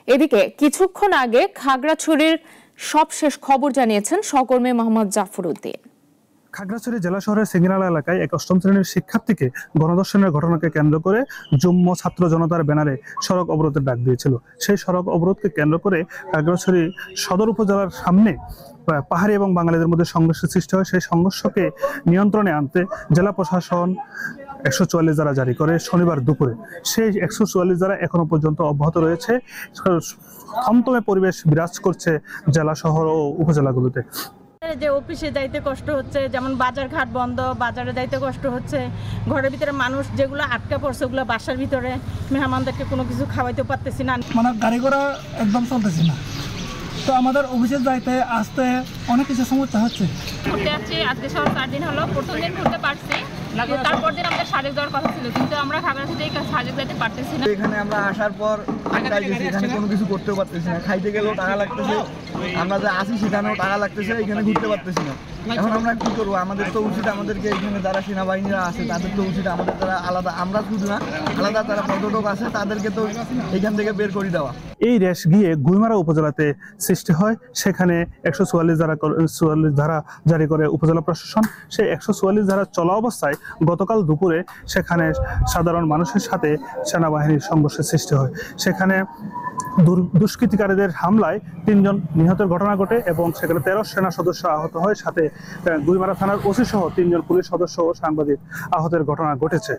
এদিকে কিছুক্ষণ আগে খাগড়াছড়ির সবশেষ খবর জানিয়েছেন সহকর্মী মোহাম্মদ জাফর উদ্দিন। খাগড়াছড়ি জেলা শহরের সিঙ্গিনালা এলাকায় এক অষ্টম শ্রেণীর শিক্ষার্থীকে গণধর্ষণের ঘটনাকে কেন্দ্র করে যুগ্ম ছাত্র জনতার ব্যানারে সড়ক অবরোধের ডাক দিয়েছিল। সেই সড়ক অবরোধকে কেন্দ্র করে খাগড়াছড়ি সদর উপজেলার সামনে পাহাড়ি এবং বাঙালিদের মধ্যে সংঘর্ষের সৃষ্টি হয়। সেই সংঘর্ষকে নিয়ন্ত্রণে আনতে জেলা প্রশাসন 144 ধারা জারি করে শনিবার দুপুরে। সেই 144 ধারা এখনো পর্যন্ত অব্যাহত রয়েছে। থমথমে পরিবেশ বিরাজ করছে জেলা শহর ও উপজেলাগুলোতে। যে অফিসে যাইতে কষ্ট হচ্ছে, যেমন বাজার ঘাট বন্ধ, বাজারে যাইতে কষ্ট হচ্ছে, ঘরের ভিতরে মানুষ যেগুলো আটকা পড়ছে ওগুলো বাসার ভিতরে, মেহমানদেরকে কোনো কিছু খাওয়াইতে পারতেছি না, মানে গাড়ি ঘোড়া একদম চলতেছি না। তো আমাদের অফিসে যাইতে আসতে অনেক কিছু সমস্যা হচ্ছে। ঘুরতে যাচ্ছি, আজকে সব 4 দিন হলো। প্রথম দিন ঘুরতে পারছি, তারপর দিন আমাদের সাজেক যাওয়ার কথা ছিল, কিন্তু আমরা খাগড়াছড়ি সাজেক যেতে পারতেছি না। এখানে আমরা আসার পর এখানে কোনো কিছু করতেও পারতেছি না, খাইতে গেলেও টাকা লাগতেছে, আমরা যে আসি সেখানেও টাকা লাগতেছে, এখানে ঘুরতে পারতেছি না। এখন আমরা কি করবো? আমাদের তো উচিত, আমাদেরকে এখানে যারা সেনাবাহিনীরা আছে তাদের তো উচিত আমাদের যারা আলাদা, আমরা শুধু না, আলাদা যারা পর্যটক আছে তাদেরকে তো এখান থেকে বের করে দেওয়া। এই রেশ গিয়ে গুইমারা উপজেলাতে সৃষ্টি হয়। সেখানে 144 ধারা জারি করে উপজেলা প্রশাসন। সেই 144 ধারা চলা অবস্থায় গতকাল দুপুরে সেখানে সাধারণ মানুষের সাথে সেনাবাহিনীর সংঘর্ষের সৃষ্টি হয়। সেখানে দুষ্কৃতিকারীদের হামলায় 3 জন নিহতের ঘটনা ঘটে এবং সেখানে 13 সেনা সদস্য আহত হয়। সাথে গুইমারা থানার ওসি সহ 3 জন পুলিশ সদস্য ও সাংবাদিক আহতের ঘটনা ঘটেছে।